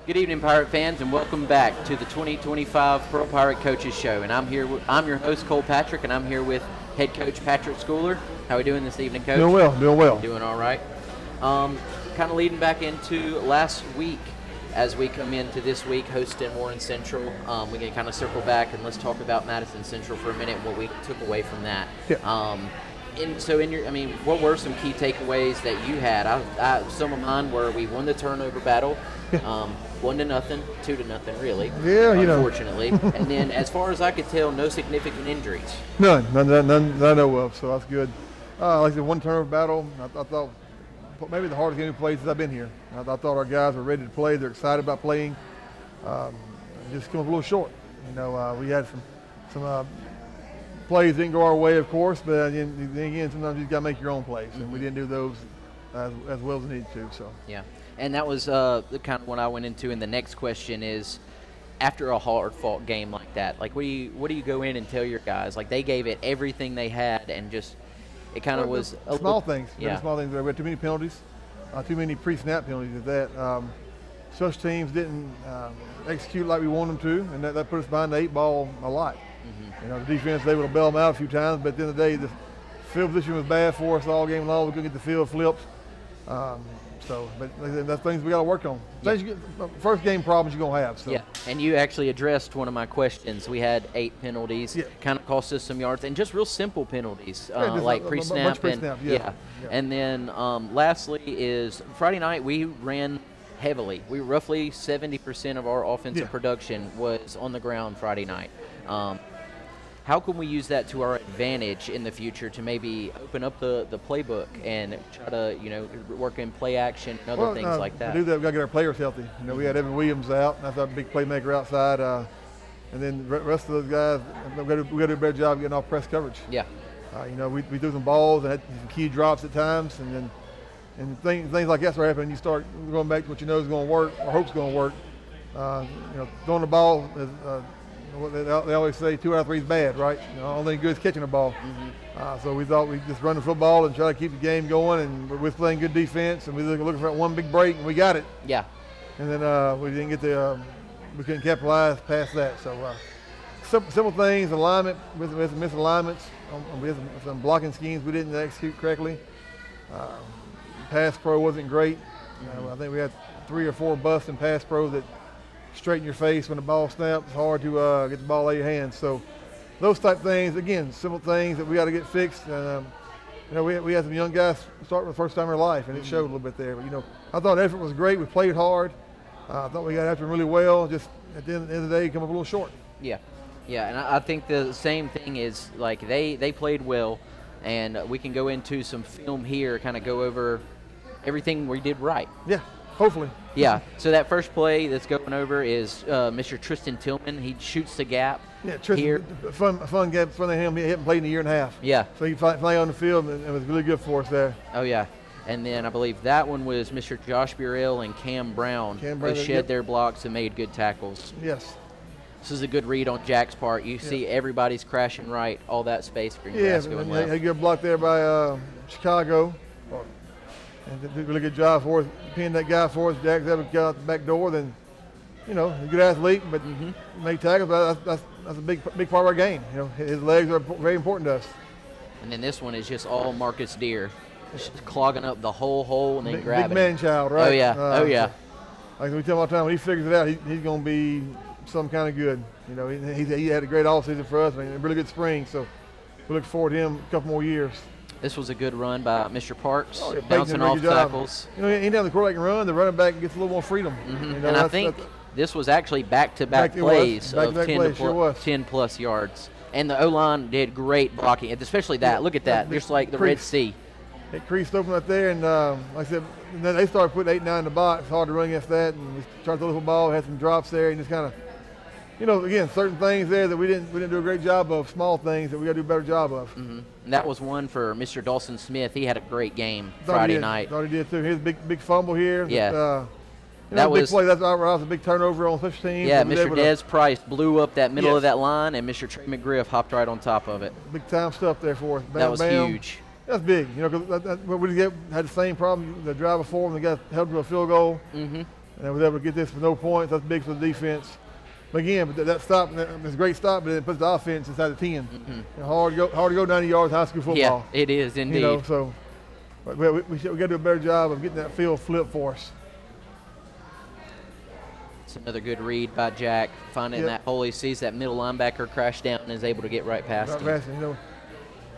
Good evening, Pirate fans, and welcome back to the 2025 Pearl Pirate Coaches Show. And I'm your host, Cole Patrick, and I'm here with head coach Patrick Schooler. How are we doing this evening, Coach? Doing well. Doing all right. Kind of leading back into last week as we come into this week hosting Warren Central. We can kind of circle back and let's talk about Madison Central for a minute and what we took away from that. Yeah. What were some key takeaways that you had? Some of mine were we won the turnover battle, 1-0, 2-0, really. Yeah, unfortunately. And then, as far as I could tell, no significant injuries. None I know of. So that's good. Like the one turnover battle, I thought maybe the hardest game we played since I've been here. I thought our guys were ready to play. They're excited about playing. Just come up a little short. We had some plays didn't go our way, of course, but then again, sometimes you got to make your own plays, and we didn't do those as well as we needed to. So yeah, and that was the kind of what I went into. And the next question is, after a hard-fought game like that, like what do you go in and tell your guys? Like they gave it everything they had, and just it kind of was small things. Yeah, small things. We had too many penalties, too many pre-snap penalties. At that, such teams didn't execute like we wanted them to, and that put us behind the 8 ball a lot. The defense was able to bail them out a few times, but at the end of the day, the field position was bad for us all game long. We couldn't get the field flips. But that's things we got to work on. First game problems you're going to have. So. Yeah, and you actually addressed one of my questions. We had 8 penalties, kind of cost us some yards, and just real simple penalties, like pre-snap. Yeah. And then lastly is Friday night we ran heavily. We roughly 70% of our offensive production was on the ground Friday night. How can we use that to our advantage in the future to maybe open up the playbook and try to, work in play action and other things like that? To do that, we've got to get our players healthy. We had Evan Williams out, and that's our big playmaker outside. And then the rest of those guys, we've got to do a better job getting off press coverage. Yeah. We threw some balls and had some key drops at times, and things like that start happening. You start going back to what you know is going to work or hope's going to work. Throwing the ball is they always say 2 out of 3 is bad, right? Only good is catching the ball. So we thought we'd just run the football and try to keep the game going, and we're playing good defense, and we were looking for that one big break, and we got it. Yeah. And then we didn't get we couldn't capitalize past that. So simple things, alignment with misalignments. We had some blocking schemes we didn't execute correctly. Pass pro wasn't great. I think we had 3 or 4 busts in pass pro that straight in your face when the ball snaps. It's hard to get the ball out of your hands. So those type things, again, simple things that we got to get fixed. We had some young guys start for the first time in their life, and it showed a little bit there. But, I thought effort was great. We played hard. I thought we got after them really well. Just at the end of the day, come up a little short. Yeah, and I think the same thing is, like, they played well, and we can go into some film here, kind of go over everything we did right. Yeah. Hopefully. Yeah. So that first play that's going over is Mr. Tristan Tillman. He shoots the gap. Yeah, Tristan, here. Fun gap for him. He hadn't played in a year and a half. Yeah. So he played on the field, and it was really good for us there. Oh, yeah. And then I believe that one was Mr. Josh Burrell and Cam Brown. Who shed their blocks and made good tackles. Yes. This is a good read on Jack's part. You see everybody's crashing right, all that space for grass going left. Yeah, a good block there by Chicago. And did a really good job for us, pinning that guy for us. Jack's ever got out the back door, then, he's a good athlete, but make tackles. But that's a big part of our game. His legs are very important to us. And then this one is just all Marcus Deer, just clogging up the whole hole and then grabbing. Big man child, right? Oh yeah. Like we tell him all the time, when he figures it out, he's going to be some kind of good. He had a great offseason for us, a really good spring. So we look forward to him a couple more years. This was a good run by Mr. Parks, yeah, bouncing off tackles. Anytime the quarterback can run, the running back gets a little more freedom. And I think this was actually back-to-back plays of 10-plus yards. And the O-line did great blocking, especially that. Look at that, just like the Red Sea. It creased open right there, and like I said, then they started putting 8, 9 in the box. It's hard to run against that, and we tried to throw the ball, had some drops there, and just kind of, again, certain things there that we didn't do a great job of, small things that we got to do a better job of. And that was one for Mr. Dawson Smith. He had a great game Friday night. Thought he did too. He had a big fumble here. Yeah. That was big play. That was a big turnover on 15. Yeah, Mr. Dez Price blew up that middle of that line, and Mr. Trey McGriff hopped right on top of it. Big time stuff there for us. Bam, that was huge. That's big. Cause we had the same problem the drive before when they got held to a field goal. and I was able to get this for no points. That's big for the defense. But again, that stop, it's a great stop, but it puts the offense inside the 10. Mm-hmm. Hard to go 90 yards high school football. Yeah, it is indeed. You know, so but we got to do a better job of getting that field flipped for us. It's another good read by Jack, finding that hole. He sees that middle linebacker crash down and is able to get right past him. You know,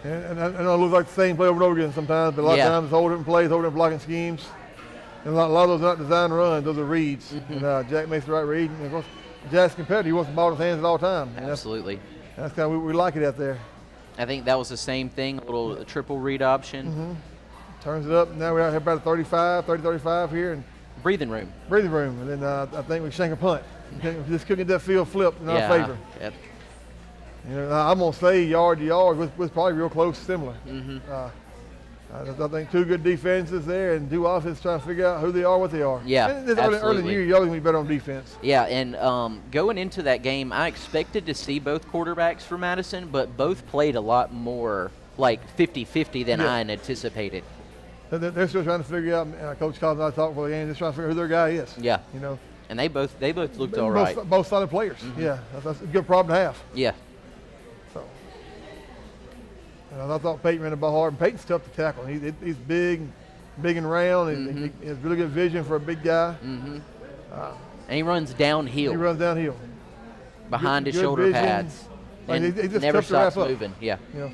and I know it looks like the same play over and over again sometimes, but a lot of times it's whole different plays, whole different blocking schemes. And a lot of those are not designed to run; those are reads. Mm-hmm. And Jack makes the right read. And of course, Jack's competitive. He wants the ball in his hands at all times. Absolutely. That's kind of we like it out there. I think that was the same thing, a little triple read option. Mm-hmm. Turns it up. Now we're out here about 35 here. And breathing room. And then I think we shank a punt. We just couldn't get that field flipped in our favor. Yep. You know, I'm going to say yard to yard was probably real close, similar. Mm-hmm. I think two good defenses there and two offenses trying to figure out who they are, what they are. Yeah, and early in the year, you're always going to be better on defense. Yeah, and going into that game, I expected to see both quarterbacks for Madison, but both played a lot more like 50-50 than I had anticipated. They're still trying to figure out. Coach Collins and I talked before the game. Just trying to figure out who their guy is. Yeah. You know. And they both looked all right. Both solid players. Mm-hmm. Yeah, that's a good problem to have. Yeah. So. I thought Peyton ran the ball hard, and Peyton's tough to tackle. He's big and round, and he has really good vision for a big guy. Mm-hmm. And he runs downhill. Behind his shoulder vision. pads. And he just never tough to wrap stops moving. up. Yeah. You know,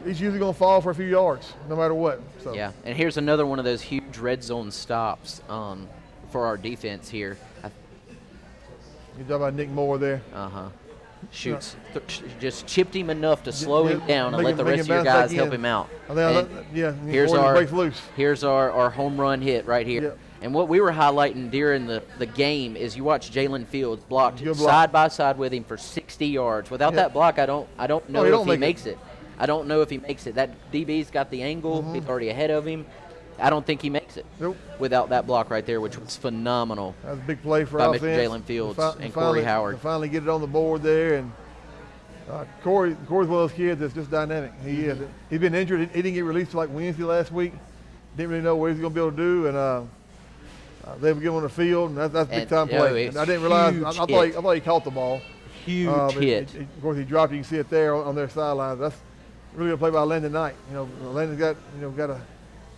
he's usually going to fall for a few yards, no matter what. So. Yeah, and here's another one of those huge red zone stops for our defense here. Good job by Nick Moore there. Shoots, just chipped him enough to slow him down and let the rest of your guys help him out. Here's our home run hit right here. Yep. And what we were highlighting during the game is you watch Jalen Fields blocked side by side with him for 60 yards. Without that block, I don't know if he makes it. I don't know if he makes it. That DB's got the angle. He's already ahead of him. I don't think he makes it without that block right there, which was phenomenal. That was a big play for by offense. Mr. Jalen Fields and Corey Howard. Finally get it on the board there, and Corey's one of those kids that's just dynamic. He is. He's been injured. He didn't get released till like Wednesday last week. Didn't really know what he was going to be able to do, and they were giving him on the field, and that's big time play. And I didn't realize. I thought he caught the ball. Huge hit. Of course, he dropped it. You can see it there on their sidelines. That's really good play by Landon Knight. You know, Landon's got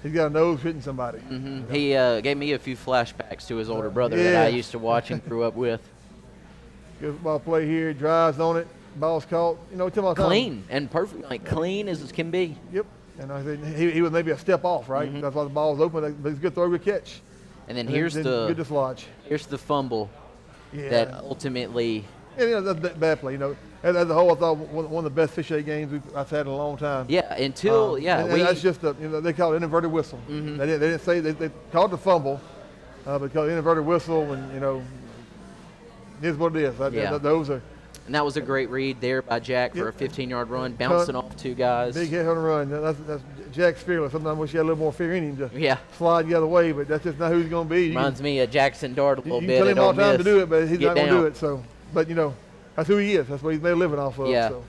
he's got a nose hitting somebody. Mm-hmm. He gave me a few flashbacks to his older brother that I used to watch and grew up with. Good ball play here. Drives on it. Ball's caught. You know, clean and perfect, like clean as it can be. Yep. And I said he was maybe a step off, right? Mm-hmm. That's why the ball was open. But it's a good throw, good catch. And then here's the dislodge. Here's the fumble that ultimately. Yeah, that's a bad play. You know, as a whole, I thought one of the best fish eye games I've had in a long time. Yeah, until and that's just they call it an inverted whistle. Mm-hmm. They didn't say they called the fumble, but called it an inverted whistle, and it is what it is. Those are. And that was a great read there by Jack for a 15-yard run, bouncing off two guys. Big hit on the run. That's Jack's fearless. Sometimes I wish he had a little more fear in him to slide the other way, but that's just not who he's going to be. Reminds me of Jackson Dart a little bit. You can tell him all the time to do it, but he's not going to do it. So, but that's who he is. That's what he's made a living off of. Yeah. So.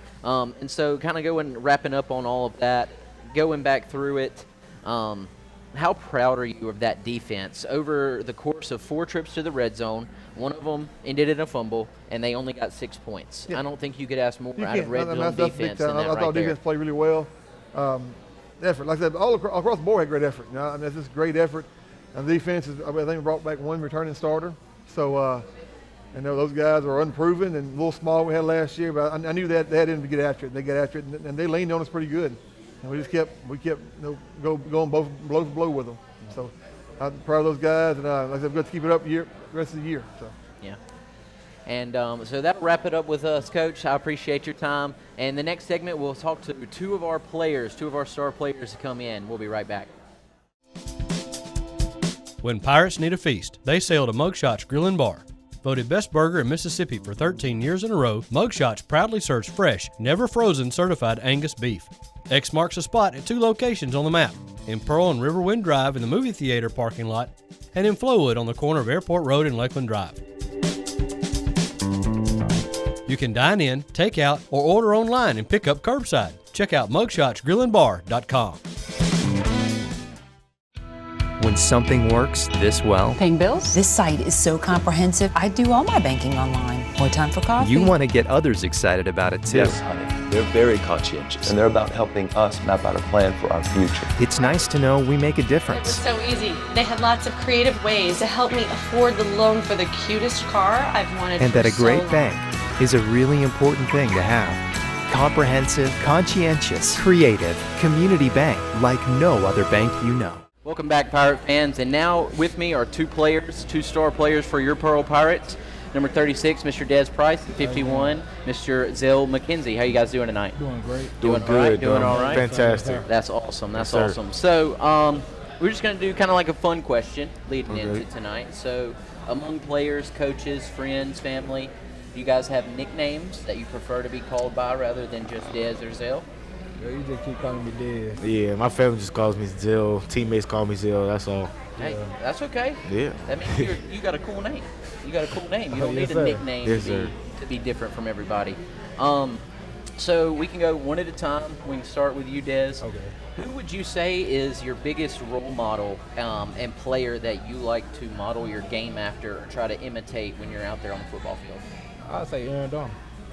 And so kind of wrapping up on all of that, going back through it, how proud are you of that defense? Over the course of 4 trips to the red zone, one of them ended in a fumble, and they only got 6 points. Yeah. I don't think you could ask more out of red zone defense than that. I thought defense played really well. Effort, like I said, all across the board had great effort. It's just great effort. And the defense I think we brought back one returning starter. So, those guys are unproven and a little small we had last year, but I knew that they had to get after it. They got after it, and they leaned on us pretty good. And we kept going blow for blow with them. So I'm proud of those guys, and like I said, we've got to keep it up the rest of the year. So. Yeah. And so that'll wrap it up with us, Coach. I appreciate your time. And the next segment, we'll talk to two of our star players to come in. We'll be right back. When pirates need a feast, they sail to Mugshots Grill and Bar. Voted best burger in Mississippi for 13 years in a row, Mugshots proudly serves fresh, never frozen certified Angus beef. X marks the spot at 2 locations on the map, in Pearl and Riverwind Drive in the movie theater parking lot, and in Flowood on the corner of Airport Road and Lakeland Drive. You can dine in, take out, or order online and pick up curbside. Check out mugshotsgrillandbar.com. When When something works this well, Paying bills? This site is so comprehensive, I do all my banking online. More time for coffee? you want to get others excited about it too. Yes, honey. They're very conscientious, and they're about helping us map out a plan for our future. It's nice to know we make a It was difference. so easy. They had lots of creative ways to help me afford the loan for the cutest car I've wanted And for that a so great long. bank is a really important thing to have. Comprehensive, conscientious, creative, community bank like no other bank you know. Welcome back, Pirate fans. And now with me are two star players for your Pearl Pirates. Number 36, Mr. Des Price, and 51, Mr. Zell McKenzie. How you guys doing tonight? Doing great. Doing all right? Doing all right? Fantastic. That's awesome. That's Yes, sir. awesome. So we're just going to do kind of like a fun question leading into tonight. So among players, coaches, friends, family, do you guys have nicknames that you prefer to be called by rather than just Des or Zell? Yo, you just keep calling me Dez. Yeah, my family just calls me Zill. Teammates call me Zill. That's all. Hey, that's okay. Yeah. That means you got a cool name. You got a cool name. You don't Yes, need a sir. nickname Yes, to be different from everybody. So we can go one at a time. We can start with you, Des. Okay. Who would you say is your biggest role model and player that you like to model your game after or try to imitate when you're out there on the football field? I'll say Aaron Donald.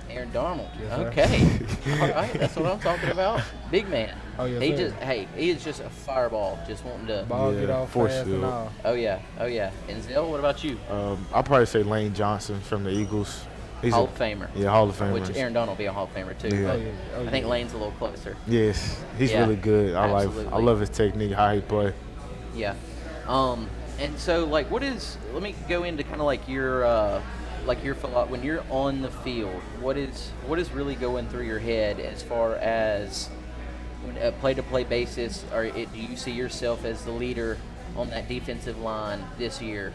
Aaron Darnold. Yes, sir. Okay. All right, that's what I'm talking about. Big man. Oh, yes, he sir. he is just a fireball, just wanting to. Ball Yeah, get off force fast and field. all. Oh yeah. And Zell, what about you? I'll probably say Lane Johnson from the Eagles. He's Hall of Famer. Yeah, Hall of Famer. Which Aaron Donald will be a Hall of Famer too. Yeah. But Oh, yeah. Oh, I think yeah. Lane's a little closer. Yes, he's Yeah, really good. I absolutely. love his technique, how he play. Yeah. And so like, let me go into kind of like your when you're on the field, what is really going through your head as far as a play-to-play basis, or do you see yourself as the leader on that defensive line this year,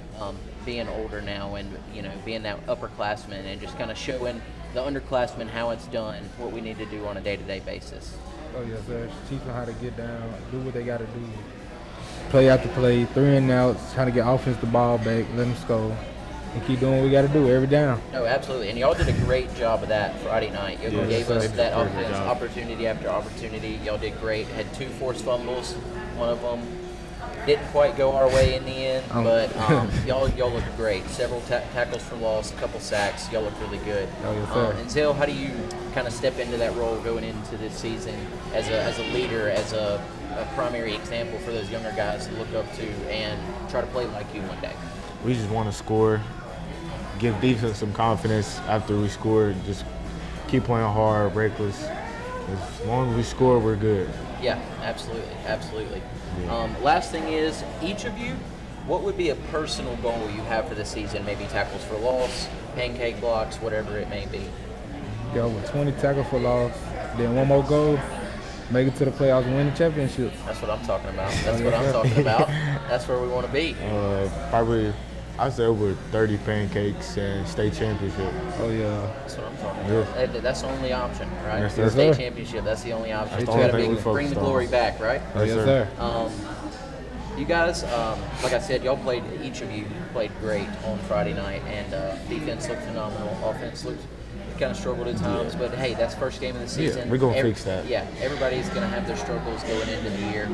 being older now and being that upperclassman and just kind of showing the underclassmen how it's done, what we need to do on a day-to-day basis? Oh, yes, sir. Teach them how to get down, do what they got to do. Play after play, 3 and outs, trying to get offense the ball back, let them score, and keep doing what we got to do every down. No, absolutely. And y'all did a great job of that Friday night. You Yes, gave sir. us They did that a very good offense job. opportunity after opportunity. Y'all did great. Had 2 forced fumbles. One of them didn't quite go our way in the end, but y'all looked great. Several tackles for loss, a couple sacks. Y'all looked really good. Oh, yes, sir. And Zell, how do you kind of step into that role going into this season as a leader, as a primary example for those younger guys to look up to and try to play like you one day? We just want to score, give defense some confidence after we score. Just keep playing hard, reckless. As long as we score, we're good. Yeah, absolutely. Last thing is, each of you, what would be a personal goal you have for the season? Maybe tackles for loss, pancake blocks, whatever it may be. Get over 20 tackles for loss, then one more goal, make it to the playoffs and win the championship. That's what I'm talking about. That's Oh, what yes, I'm sir. talking about. That's where we want to be. Probably, I'd say over 30 pancakes and state championship. Oh, yeah. That's what I'm talking Yeah. about. That's the only option, right? Yes, The sir. state championship, that's the only option. That's You the got to only thing we bring the focused on. glory back, right? Oh, Yes, yes, sir. sir. You guys, like I said, each of you played great on Friday night, and defense looked phenomenal. Offense looked kind of struggled at times, but hey, that's first game of the season. we're gonna fix that. Yeah, everybody's going to have their struggles going into the year.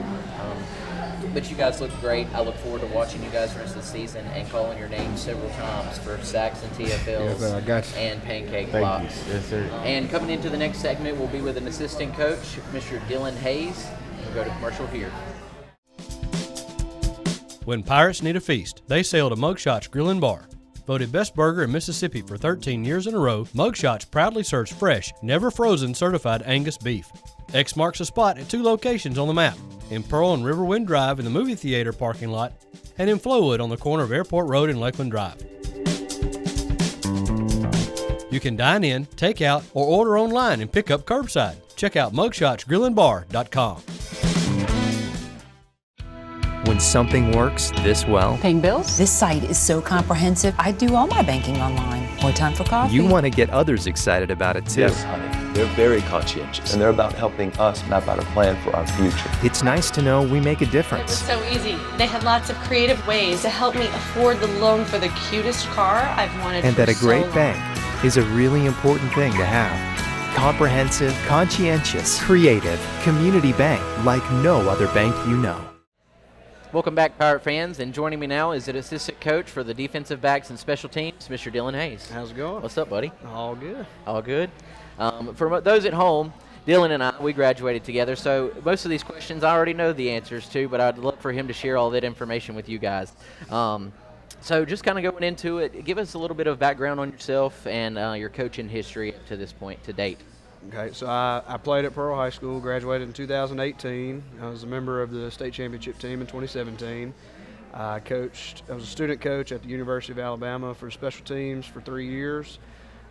But you guys look great. I look forward to watching you guys the rest of the season and calling your name several times for sacks and TFLs Yes, sir, I got you. and pancake Thank blocks. you. Yes, sir. And coming into the next segment, we'll be with an assistant coach, Mr. Dylan Hayes. We'll go to commercial here. When pirates need a feast, they sail to Mugshots Grill and Bar. Voted best burger in Mississippi for 13 years in a row, Mugshots proudly serves fresh, never frozen certified Angus beef. X marks a spot at 2 locations on the map, in Pearl and Riverwind Drive in the movie theater parking lot, and in Flowood on the corner of Airport Road and Lakeland Drive. You can dine in, take out, or order online and pick up curbside. Check out mugshotsgrillandbar.com. When something works this well, Paying bills? This site is so comprehensive, I do all my banking online. More time for coffee? you want to get others excited about it too. Yes, honey. They're very conscientious, and they're about helping us map out a plan for our future. It's nice to know we make a It was difference. so easy. They had lots of creative ways to help me afford the loan for the cutest car I've wanted And for that a so great long. bank is a really important thing to have. Comprehensive, conscientious, creative, community bank like no other bank you know. Welcome back, Pirate fans. And joining me now is an assistant coach for the defensive backs and special teams, Mr. Dylan Hayes. How's it going? What's up, buddy? All good. All good. For those at home, Dylan and I, we graduated together, so most of these questions I already know the answers to, but I'd love for him to share all that information with you guys. So just kind of going into it, give us a little bit of background on yourself and your coaching history up to this point to date. Okay, so I played at Pearl High School, graduated in 2018. I was a member of the state championship team in 2017. I was a student coach at the University of Alabama for special teams for 3 years.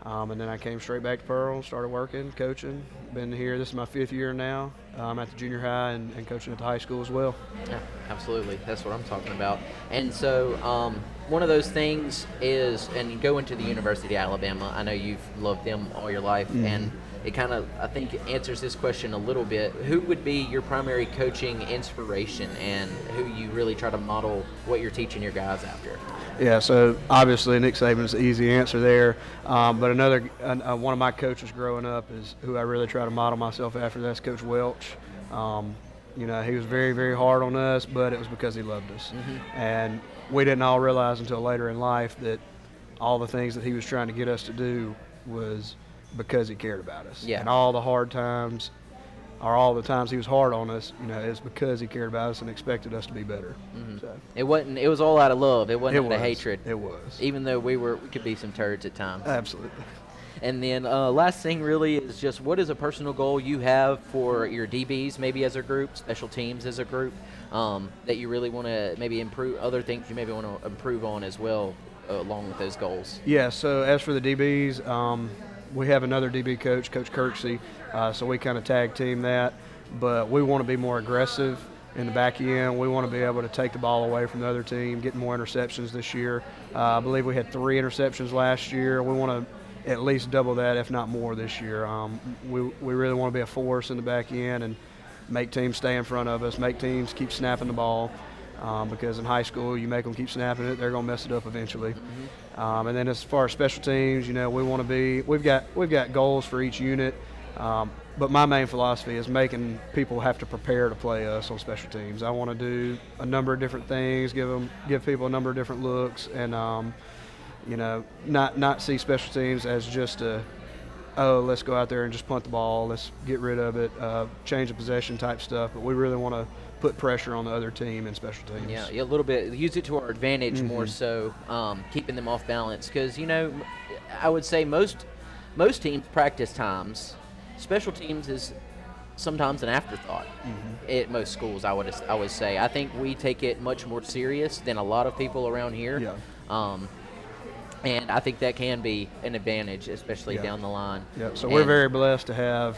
And then I came straight back to Pearl, started working, coaching. Been here, this is my 5th year now. I'm at the junior high and coaching at the high school as well. Yeah, absolutely. That's what I'm talking about. And so one of those things is, and you go into the University of Alabama, I know you've loved them all your life, and it kind of, I think, answers this question a little bit. Who would be your primary coaching inspiration and who you really try to model what you're teaching your guys after? Yeah, so obviously Nick Saban's the easy answer there. But another one of my coaches growing up is who I really try to model myself after. That's Coach Welch. He was very, very hard on us, but it was because he loved us. And we didn't all realize until later in life that all the things that he was trying to get us to do was because he cared about us. Yeah. And all the hard times, or all the times he was hard on us, it's because he cared about us and expected us to be better. So. It was all out of love. It wasn't out of hatred. It was. Even though we could be some turds at times. Absolutely. And then last thing really is just what is a personal goal you have for your DBs, maybe as a group, special teams as a group, that you really want to maybe improve, other things you maybe want to improve on as well along with those goals? Yeah, so as for the DBs, we have another DB coach, Coach Kirksey, so we kind of tag team that. But we want to be more aggressive in the back end. We want to be able to take the ball away from the other team, get more interceptions this year. I believe we had 3 interceptions last year. We want to at least double that, if not more, this year. We really want to be a force in the back end and make teams stay in front of us, make teams keep snapping the ball. Because in high school, you make them keep snapping it, they're going to mess it up eventually. And then as far as special teams, we want to be. We've got goals for each unit, but my main philosophy is making people have to prepare to play us on special teams. I want to do a number of different things, give people a number of different looks, and not see special teams as just let's go out there and just punt the ball, let's get rid of it, change of possession type stuff. But we really want to put pressure on the other team in special teams. Yeah, a little bit. Use it to our advantage more so, keeping them off balance. Because, I would say most teams practice times, special teams is sometimes an afterthought at most schools, I would say. I think we take it much more serious than a lot of people around here. Yeah. And I think that can be an advantage, especially down the line. Yeah, so we're very blessed to have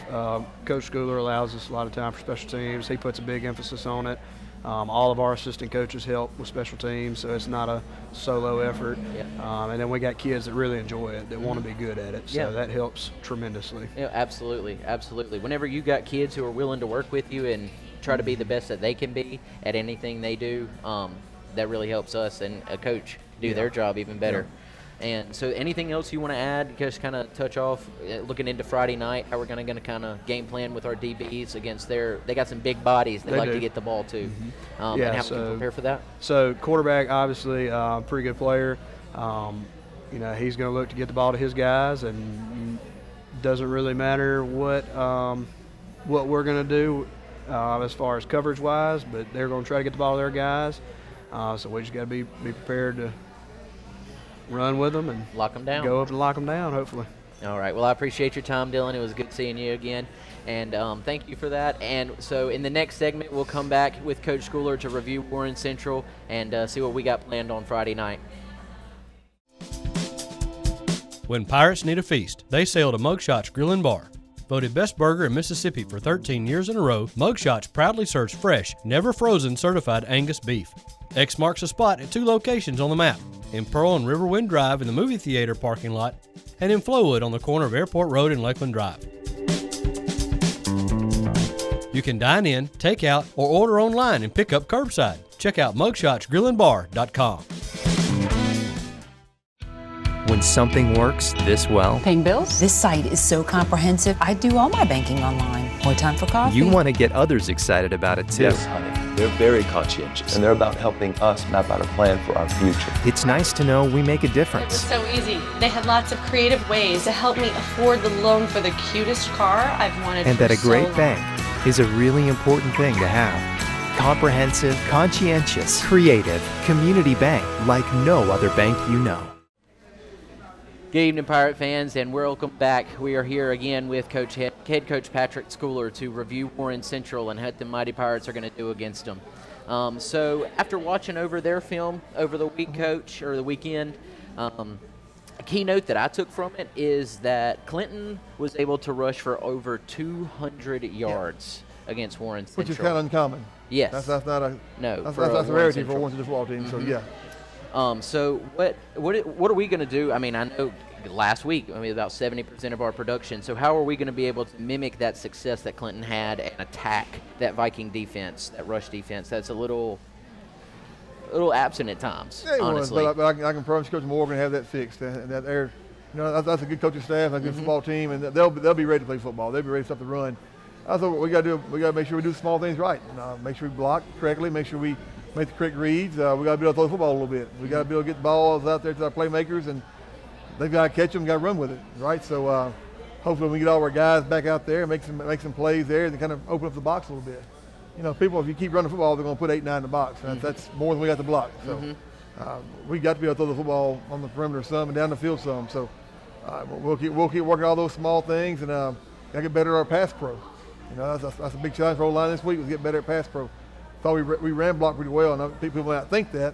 Coach Schooler allows us a lot of time for special teams. He puts a big emphasis on it. All of our assistant coaches help with special teams, so it's not a solo effort. Yeah. And then we got kids that really enjoy it, that want to be good at it, so that helps tremendously. Yeah, absolutely, absolutely. Whenever you got kids who are willing to work with you and try to be the best that they can be at anything they do, that really helps us and a coach do their job even better. Yeah. And so anything else you want to add, just kind of touch off, looking into Friday night, how we're going to kind of game plan with our DBs against they got some big bodies they like to get the ball to. And how we can prepare for that? So quarterback, obviously, pretty good player. He's going to look to get the ball to his guys, and doesn't really matter what we're going to do as far as coverage-wise, but they're going to try to get the ball to their guys. So we just got to be prepared to run with them and lock them down. Go up and lock them down, hopefully. All right. Well, I appreciate your time, Dylan. It was good seeing you again, and thank you for that. And so in the next segment, we'll come back with Coach Schooler to review Warren Central and see what we got planned on Friday night. When pirates need a feast, they sail to Mugshots Grill and Bar. Voted best burger in Mississippi for 13 years in a row, Mugshots proudly serves fresh, never frozen certified Angus beef. X marks the spot at 2 locations on the map, in Pearl and Riverwind Drive in the movie theater parking lot, and in Flowood on the corner of Airport Road and Lakeland Drive. You can dine in, take out, or order online and pick up curbside. Check out mugshotsgrillandbar.com. When something works this well, Paying bills? This site is so comprehensive, I do all my banking online. More time for coffee? you want to get others excited about it too. Yes, honey. They're very conscientious, and they're about helping us map out a plan for our future. It's nice to know we make a It was difference. so easy. They had lots of creative ways to help me afford the loan for the cutest car I've wanted And for that a so great long. bank is a really important thing to have. Comprehensive, conscientious, creative, community bank like no other bank you know. Good evening, Pirate fans, and welcome back. We are here again with head coach Patrick Schooler to review Warren Central and what the Mighty Pirates are going to do against them. So after watching over their film over the week, Coach, or the weekend, a key note that I took from it is that Clinton was able to rush for over 200 yards against Warren Central. Which is kind of uncommon. Yes. That's not a No, That's for a Warren rarity Central. for a Warren Central football team. So yeah. So what are we going to do? I mean, I know last week, about 70% of our production. So how are we going to be able to mimic that success that Clinton had and attack that Viking defense, that rush defense? That's a little absent at times, Yeah, it was, honestly. but I can promise Coach Moore going to have that fixed. And that they're, that's a good coaching staff, a good football team, and they'll be ready to play football. They'll be ready to stop the run. I thought what we got to do, we got to make sure we do the small things right. Make sure we block correctly. Make sure we make the correct reads. We got to be able to throw the football a little bit. We got to be able to get the balls out there to our playmakers, and they've got to catch them, got to run with it, right? So hopefully we get all our guys back out there and make some plays there and kind of open up the box a little bit. People, if you keep running the football, they're going to put 8-9 in the box. That's more than we got to block. So we got to be able to throw the football on the perimeter some and down the field some. So we'll keep working all those small things, and got to get better at our pass pro. That's a big challenge for O-line this week, was get better at pass pro. Thought we ran block pretty well, and people might not think that,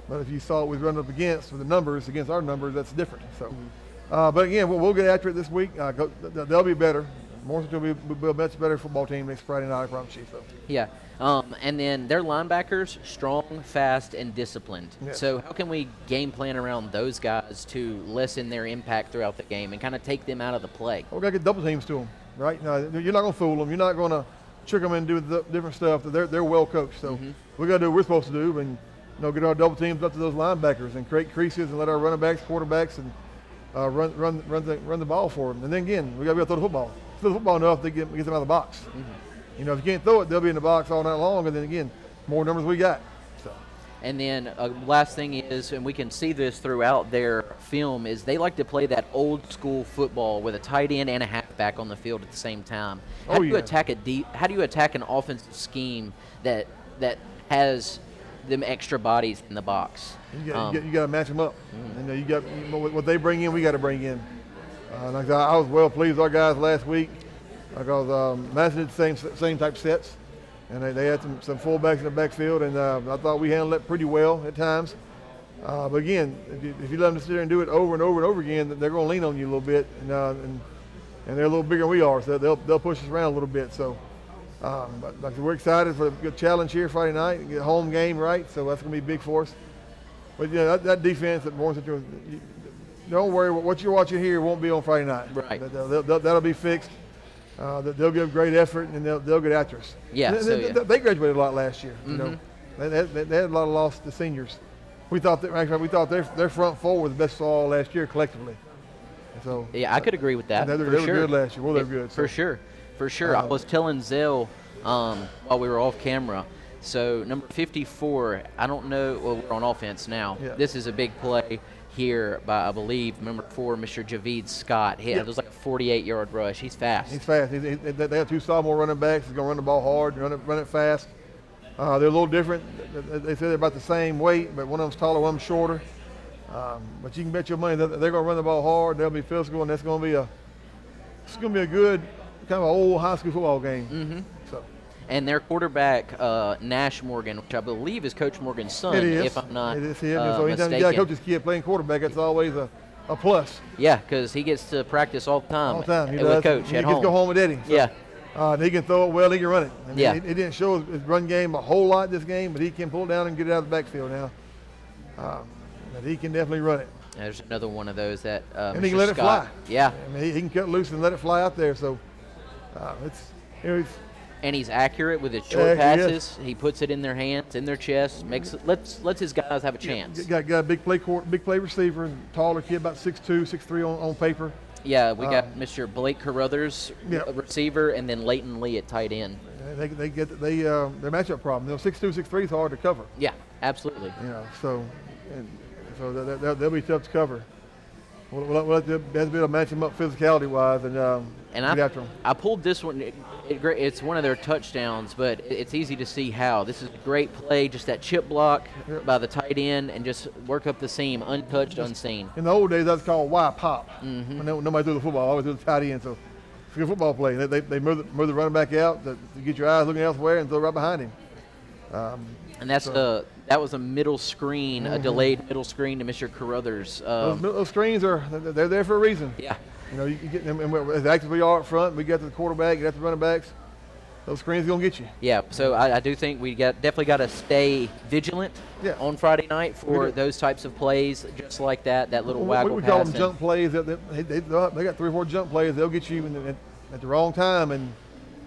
but if you saw what we run up against with the numbers, against our numbers, that's different. So, but again, we'll get after it this week. They'll be better. Morrison will be a much better football team next Friday night, I promise you. So. Yeah. And then their linebackers, strong, fast, and disciplined. Yes. So how can we game plan around those guys to lessen their impact throughout the game and kind of take them out of the play? Well, we got to get double teams to them, right? You're not going to fool them. You're not going to trick them into doing different stuff. They're well coached. So we got to do what we're supposed to do and get our double teams up to those linebackers and create creases and let our running backs, quarterbacks, and run the ball for them. And then again, we got to be able to throw the football. Throw the football enough to get them out of the box. If you can't throw it, they'll be in the box all night long. And then again, more numbers we got. So. And then last thing is, and we can see this throughout their film, is they like to play that old school football with a tight end and a halfback on the field at the same time. How do you attack how do you attack an offensive scheme that has them extra bodies in the box? You got to match them up. You got what they bring in, we got to bring in. Like I was well pleased with our guys last week because Madison did the same type sets, and they had some fullbacks in the backfield, and I thought we handled that pretty well at times. But again, if you let them sit there and do it over and over and over again, they're going to lean on you a little bit, and they're a little bigger than we are, so they'll push us around a little bit. So, but we're excited for the good challenge here Friday night, get a home game, right? So that's going to be big for us. But that defense at Warren Central, don't worry, what you're watching here won't be on Friday night. Right. That'll be fixed. They'll give great effort, and they'll get after us. Yeah. They graduated a lot last year. They had a lot of loss to seniors. We thought their front four was the best of all last year collectively. So yeah, I could agree with that. They were good last year. Well, they were good. For sure. I was telling Zell while we were off camera. So number 54, I don't know. Well, we're on offense now. Yeah. This is a big play here by, I believe, number 4, Mr. Javid Scott. It was like a 48-yard rush. He's fast. He's fast. They have two sophomore running backs. He's going to run the ball hard, run it fast. They're a little different. They say they're about the same weight, but one of them's taller, one of them's shorter. But you can bet your money that they're going to run the ball hard. They'll be physical, and it's going to be a good kind of old high school football game. So. And their quarterback, Nash Morgan, which I believe is Coach Morgan's son, if I'm not mistaken. So anytime you got a coach's kid playing quarterback, that's always a plus. Yeah, because he gets to practice all the time. All the time. He with does. Coach he at gets home. to go home with Eddie. So. Yeah. He can throw it well, he can run it. Yeah. He didn't show his run game a whole lot this game, but he can pull it down and get it out of the backfield now. But he can definitely run it. There's another one of those that and Mr. he can let Scott, it fly. Yeah. He can cut loose and let it fly out there. So it's and he's accurate with his short passes. He puts it in their hands, in their chest, lets his guys have a chance. Got a big play receiver, taller kid, about 6'2", 6'3" on paper. Yeah, we got Mr. Blake Carruthers, receiver, and then Leighton Lee at tight end. they get their matchup problem. 6'2", 6'3" is hard to cover. Yeah, absolutely. So they'll be tough to cover. We'll have to match them up physicality wise and get after them. I pulled this one. It's one of their touchdowns, but it's easy to see how. This is a great play, just that chip block by the tight end and just work up the seam, untouched, unseen. In the old days, that's called Y pop. When nobody threw the football, always threw the tight end. So it's a good football play. They move the running back out to get your eyes looking elsewhere and throw right behind him. And that was a middle screen, a delayed middle screen to Mr. Carruthers. Those screens they're there for a reason. Yeah. You get them, and as active we are up front, we got to the quarterback, get to the running backs. Those screens are gonna get you. Yeah. So I do think we definitely got to stay vigilant on Friday night for those types of plays, just like that little waggle we pass. call them jump plays. They got 3 or 4 jump plays. They'll get you at the wrong time, and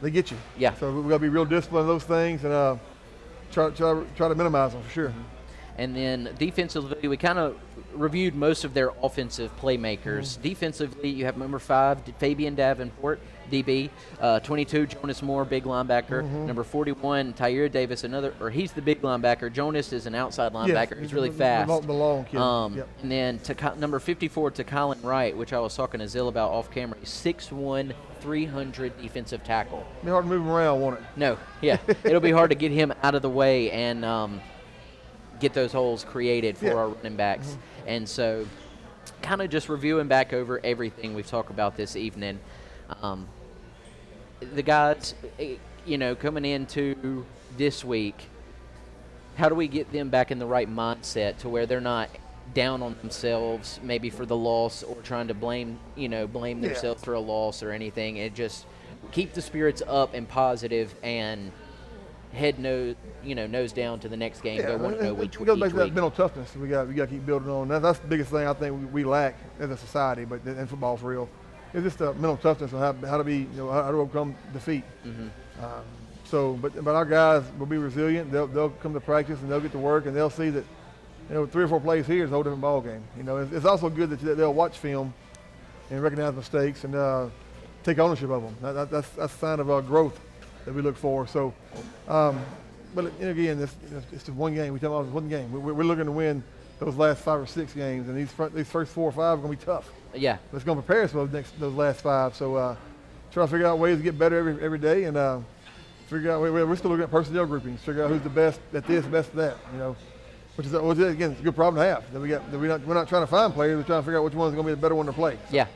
they get you. Yeah. So we gotta be real disciplined in those things and try to minimize them for sure. And then defensively, we kind of reviewed most of their offensive playmakers. Defensively, you have number 5, Fabian Davenport, DB. 22, Jonas Moore, big linebacker. Number 41, Tyre Davis, he's the big linebacker. Jonas is an outside linebacker. Yes, he's really fast. The long kid. And then number 54, to Colin Wright, which I was talking to Zill about off camera. 6'1", 300 defensive tackle. It'll be hard to move him around, won't it? No, yeah. It'll be hard to get him out of the way and get those holes created for our running backs. And so kind of just reviewing back over everything we've talked about this evening. The guys, coming into this week, how do we get them back in the right mindset to where they're not down on themselves maybe for the loss or trying to blame themselves for a loss or anything? It just keep the spirits up and positive and head nose down to the next game. Go 1-0 each week. It goes back to that week. mental toughness. We got to keep building on. That's the biggest thing I think we lack as a society, but in football for real, it's just the mental toughness on how to be, how to overcome defeat. But our guys will be resilient. They'll come to practice and they'll get to work and they'll see that 3 or 4 plays here is a whole different ball game. It's also good that they'll watch film and recognize mistakes and take ownership of them. That's a sign of growth that we look for. So, but again, it's just one game. We talk about one game. We're looking to win those last 5 or 6 games, and these first 4 or 5 are going to be tough. Yeah. But it's going to prepare us for those last 5. So, try to figure out ways to get better every day, and figure out. We're still looking at personnel groupings. Figure out who's the best at this, best at that. Which is again, it's a good problem to have. We're not trying to find players. We're trying to figure out which one's going to be the better one to play. So, yeah.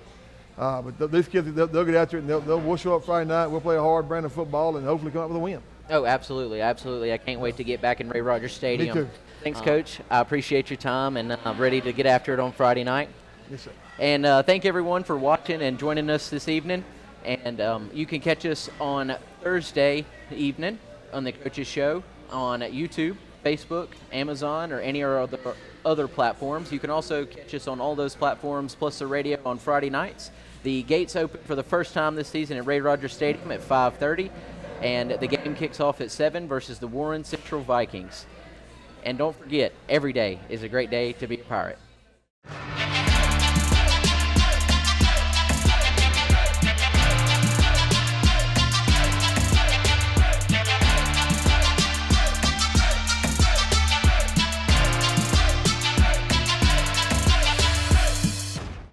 But these kids, they'll get after it, and we'll show up Friday night. We'll play a hard brand of football, and hopefully come up with a win. Oh, absolutely, absolutely. I can't wait to get back in Ray Rogers Stadium. Me too. Thanks, Coach. I appreciate your time, and I'm ready to get after it on Friday night. Yes, sir. And thank everyone for watching and joining us this evening. And you can catch us on Thursday evening on the Coaches Show on YouTube, Facebook, Amazon, or any other platforms. You can also catch us on all those platforms, plus the radio on Friday nights. The gates open for the first time this season at Ray Rogers Stadium at 5:30, and the game kicks off at 7 versus the Warren Central Vikings. And don't forget, every day is a great day to be a Pirate.